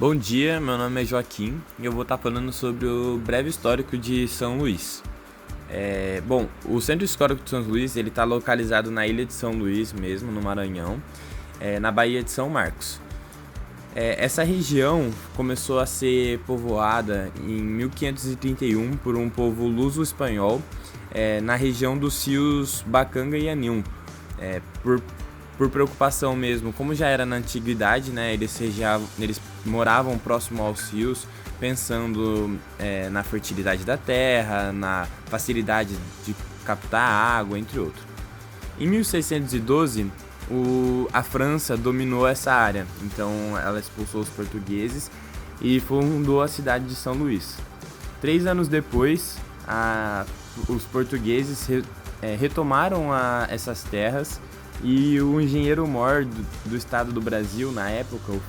Bom dia, meu nome é Joaquim e eu vou estar falando sobre o breve histórico de São Luís. O Centro Histórico de São Luís ele está localizado na ilha de São Luís mesmo, no Maranhão, na Baía de São Marcos. Essa região começou a ser povoada em 1531 por um povo luso-espanhol na região dos rios Bacanga e Anil, por preocupação mesmo, como já era na antiguidade, né, eles moravam próximo aos rios, pensando na fertilidade da terra, na facilidade de captar água, entre outros. Em 1612, a França dominou essa área, então ela expulsou os portugueses e fundou a cidade de São Luís. 3 anos depois, os portugueses retomaram essas terras e o engenheiro-mor do estado do Brasil, na época, o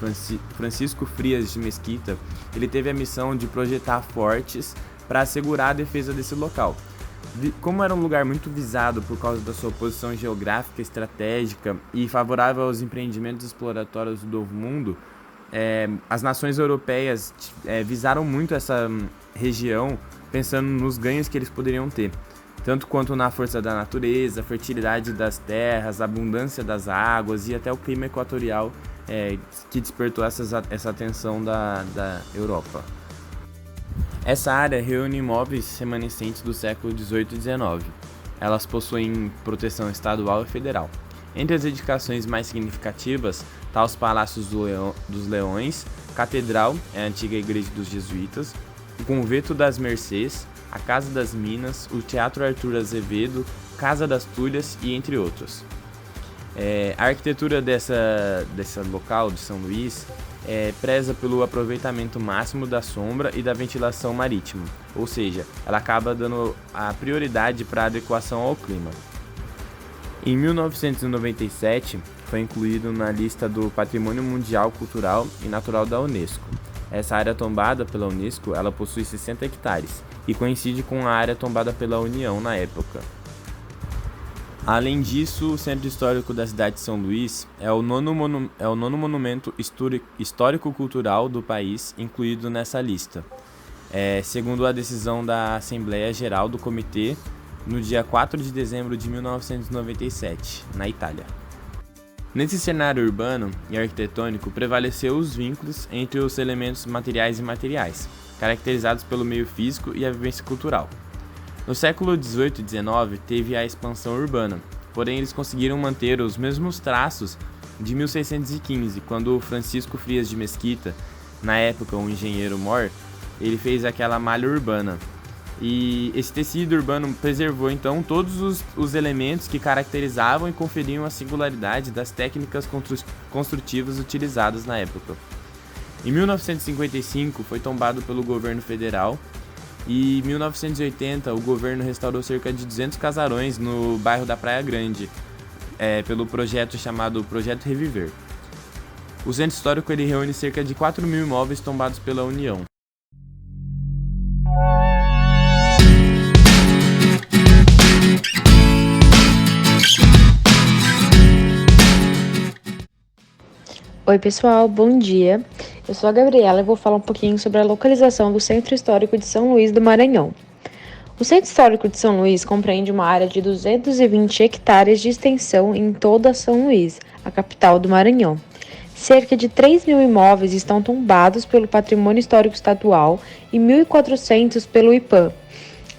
Francisco Frias de Mesquita, ele teve a missão de projetar fortes para assegurar a defesa desse local. Como era um lugar muito visado por causa da sua posição geográfica, estratégica e favorável aos empreendimentos exploratórios do Novo Mundo, as nações europeias visaram muito essa região pensando nos ganhos que eles poderiam ter, tanto quanto na força da natureza, fertilidade das terras, abundância das águas e até o clima equatorial que despertou essa atenção da Europa. Essa área reúne imóveis remanescentes do século XVIII e XIX. Elas possuem proteção estadual e federal. Entre as edificações mais significativas estão os Palácios dos Leões, Catedral, a antiga igreja dos jesuítas, o Convento das Mercês, a Casa das Minas, o Teatro Arthur Azevedo, Casa das Tulhas e entre outros. A arquitetura desse local de São Luís preza pelo aproveitamento máximo da sombra e da ventilação marítima, ou seja, ela acaba dando a prioridade para a adequação ao clima. Em 1997, foi incluído na lista do Patrimônio Mundial Cultural e Natural da Unesco. Essa área tombada pela Unesco, ela possui 60 hectares e coincide com a área tombada pela União na época. Além disso, o Centro Histórico da cidade de São Luís é o nono monumento histórico-cultural do país incluído nessa lista, segundo a decisão da Assembleia Geral do Comitê no dia 4 de dezembro de 1997, na Itália. Nesse cenário urbano e arquitetônico, prevaleceu os vínculos entre os elementos materiais e imateriais, caracterizados pelo meio físico e a vivência cultural. No século XVIII e XIX teve a expansão urbana, porém eles conseguiram manter os mesmos traços de 1615, quando Francisco Frias de Mesquita, na época um engenheiro-mor, ele fez aquela malha urbana. E esse tecido urbano preservou então todos os elementos que caracterizavam e conferiam a singularidade das técnicas construtivas utilizadas na época. Em 1955 foi tombado pelo governo federal e em 1980 o governo restaurou cerca de 200 casarões no bairro da Praia Grande, pelo projeto chamado Projeto Reviver. O centro histórico ele reúne cerca de 4.000 imóveis tombados pela União. Oi pessoal, bom dia. Eu sou a Gabriela e vou falar um pouquinho sobre a localização do Centro Histórico de São Luís do Maranhão. O Centro Histórico de São Luís compreende uma área de 220 hectares de extensão em toda São Luís, a capital do Maranhão. Cerca de 3.000 imóveis estão tombados pelo Patrimônio Histórico Estadual e 1.400 pelo IPAM.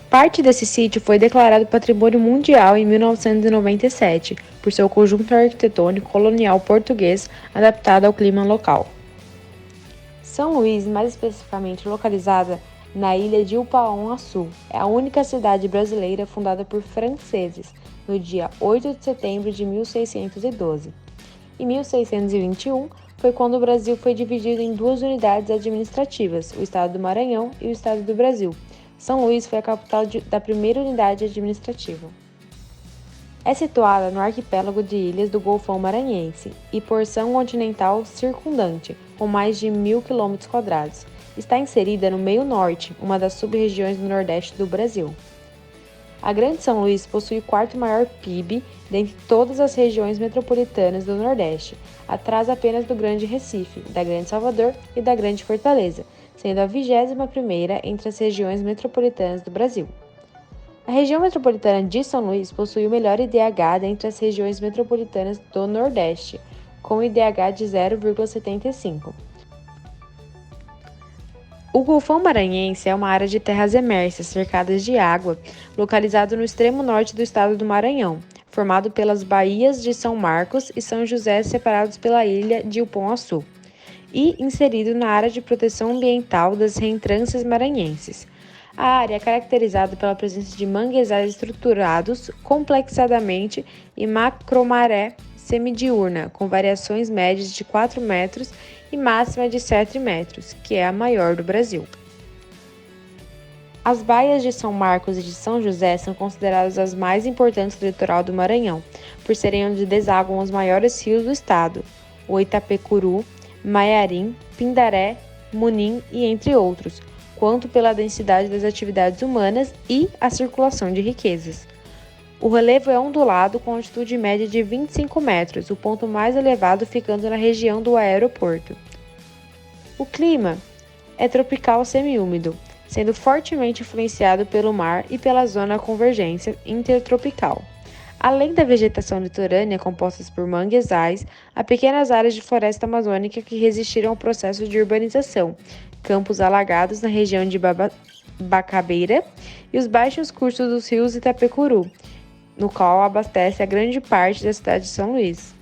Parte desse sítio foi declarado Patrimônio Mundial em 1997, por seu conjunto arquitetônico colonial português adaptado ao clima local. São Luís, mais especificamente localizada na ilha de Upaon-Açu, é a única cidade brasileira fundada por franceses no dia 8 de setembro de 1612. Em 1621, foi quando o Brasil foi dividido em 2 unidades administrativas, o estado do Maranhão e o estado do Brasil. São Luís foi a capital da primeira unidade administrativa. É situada no arquipélago de ilhas do Golfão Maranhense e porção continental circundante, com mais de 1.000 km². Está inserida no meio norte, uma das sub-regiões do nordeste do Brasil. A Grande São Luís possui o quarto maior PIB dentre todas as regiões metropolitanas do Nordeste, atrás apenas do Grande Recife, da Grande Salvador e da Grande Fortaleza, sendo a 21ª entre as regiões metropolitanas do Brasil. A região metropolitana de São Luís possui o melhor IDH dentre as regiões metropolitanas do Nordeste, com IDH de 0,75. O Golfão Maranhense é uma área de terras emersas cercadas de água, localizado no extremo norte do estado do Maranhão, formado pelas baías de São Marcos e São José separados pela ilha de Upoaçu, e inserido na área de proteção ambiental das reentrâncias maranhenses. A área é caracterizada pela presença de manguezais estruturados complexadamente e macromaré semidiurna, com variações médias de 4 metros e máxima de 7 metros, que é a maior do Brasil. As baias de São Marcos e de São José são consideradas as mais importantes do litoral do Maranhão, por serem onde desaguam os maiores rios do estado, o Itapecuru, Maiarim, Pindaré, Munim e entre outros, quanto pela densidade das atividades humanas e a circulação de riquezas. O relevo é ondulado com altitude média de 25 metros, o ponto mais elevado ficando na região do aeroporto. O clima é tropical semiúmido, sendo fortemente influenciado pelo mar e pela zona convergência intertropical. Além da vegetação litorânea composta por manguezais, há pequenas áreas de floresta amazônica que resistiram ao processo de urbanização, campos alagados na região de Bacabeira e os baixos cursos dos rios Itapecuru, no qual abastece a grande parte da cidade de São Luís.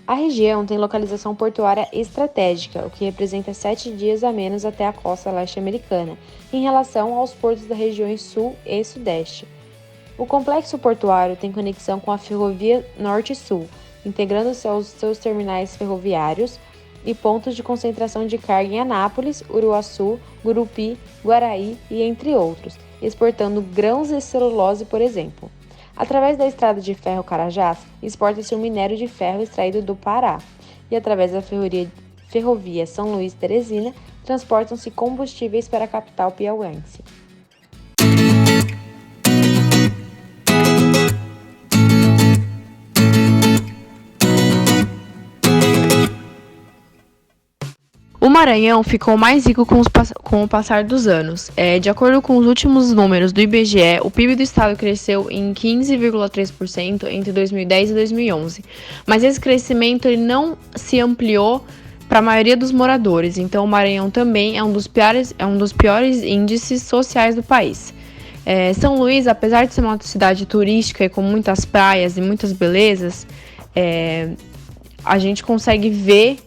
A região tem localização portuária estratégica, o que representa 7 dias a menos até a costa leste americana, em relação aos portos das regiões sul e sudeste. O complexo portuário tem conexão com a Ferrovia Norte-Sul, integrando-se aos seus terminais ferroviários e pontos de concentração de carga em Anápolis, Uruaçu, Gurupi, Guaraí e entre outros, exportando grãos e celulose, por exemplo. Através da estrada de ferro Carajás, exporta-se o minério de ferro extraído do Pará, e através da ferrovia São Luís-Teresina, transportam-se combustíveis para a capital piauiense. O Maranhão ficou mais rico com o passar dos anos. De acordo com os últimos números do IBGE, o PIB do estado cresceu em 15,3% entre 2010 e 2011. Mas esse crescimento ele não se ampliou para a maioria dos moradores, então o Maranhão também é um dos piores índices sociais do país. São Luís, apesar de ser uma cidade turística e com muitas praias e muitas belezas, a gente consegue ver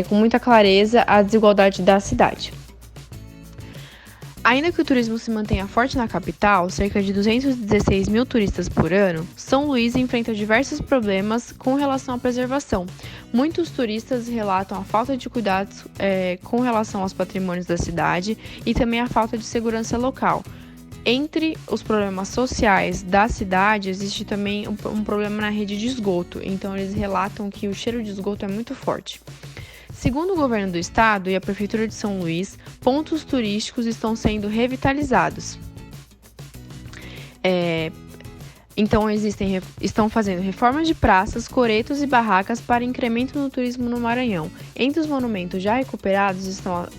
com muita clareza a desigualdade da cidade. Ainda que o turismo se mantenha forte na capital, cerca de 216 mil turistas por ano, São Luís enfrenta diversos problemas com relação à preservação. Muitos turistas relatam a falta de cuidados com relação aos patrimônios da cidade e também a falta de segurança local. Entre os problemas sociais da cidade, existe também um problema na rede de esgoto, então eles relatam que o cheiro de esgoto é muito forte. Segundo o governo do estado e a prefeitura de São Luís, pontos turísticos estão sendo revitalizados. Então estão fazendo reformas de praças, coretos e barracas para incremento no turismo no Maranhão. Entre os monumentos já recuperados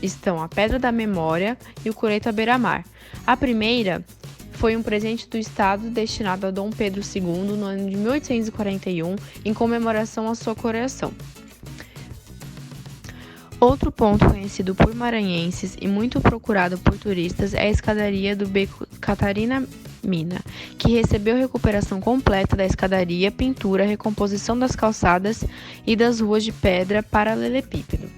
estão a Pedra da Memória e o Coreto à Beira-Mar. A primeira foi um presente do estado destinado a Dom Pedro II no ano de 1841, em comemoração à sua coroação. Outro ponto conhecido por maranhenses e muito procurado por turistas é a escadaria do Beco Catarina Mina, que recebeu recuperação completa da escadaria, pintura, recomposição das calçadas e das ruas de pedra paralelepípedo.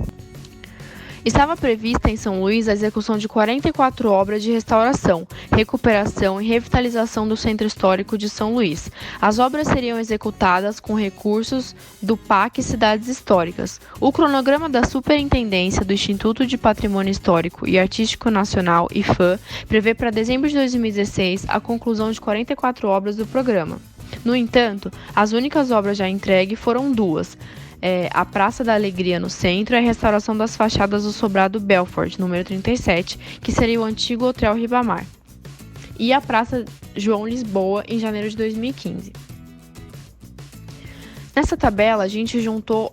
Estava prevista em São Luís a execução de 44 obras de restauração, recuperação e revitalização do Centro Histórico de São Luís. As obras seriam executadas com recursos do PAC Cidades Históricas. O cronograma da Superintendência do Instituto de Patrimônio Histórico e Artístico Nacional, IFAM, prevê para dezembro de 2016 a conclusão de 44 obras do programa. No entanto, as únicas obras já entregues foram duas: a Praça da Alegria no centro e a restauração das fachadas do sobrado Belfort, número 37, que seria o antigo Hotel Ribamar. e a Praça João Lisboa em janeiro de 2015. Nessa tabela, a gente juntou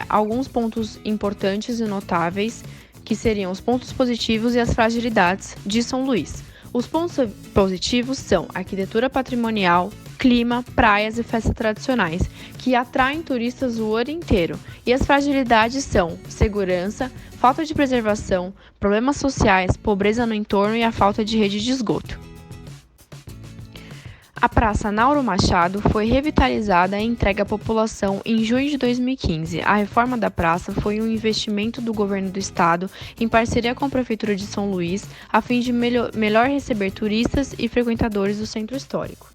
alguns pontos importantes e notáveis, que seriam os pontos positivos e as fragilidades de São Luís. Os pontos positivos são arquitetura patrimonial, clima, praias e festas tradicionais, que atraem turistas o ano inteiro. E as fragilidades são segurança, falta de preservação, problemas sociais, pobreza no entorno e a falta de rede de esgoto. A Praça Nauro Machado foi revitalizada e entregue à população em junho de 2015. A reforma da praça foi um investimento do governo do estado em parceria com a Prefeitura de São Luís, a fim de melhor receber turistas e frequentadores do centro histórico.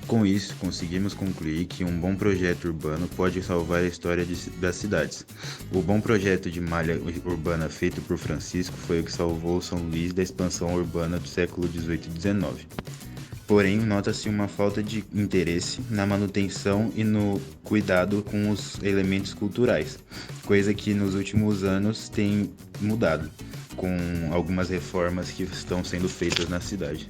Com isso, conseguimos concluir que um bom projeto urbano pode salvar a história das cidades. O bom projeto de malha urbana feito por Francisco foi o que salvou São Luís da expansão urbana do século XVIII e XIX. Porém, nota-se uma falta de interesse na manutenção e no cuidado com os elementos culturais, coisa que nos últimos anos tem mudado, com algumas reformas que estão sendo feitas na cidade.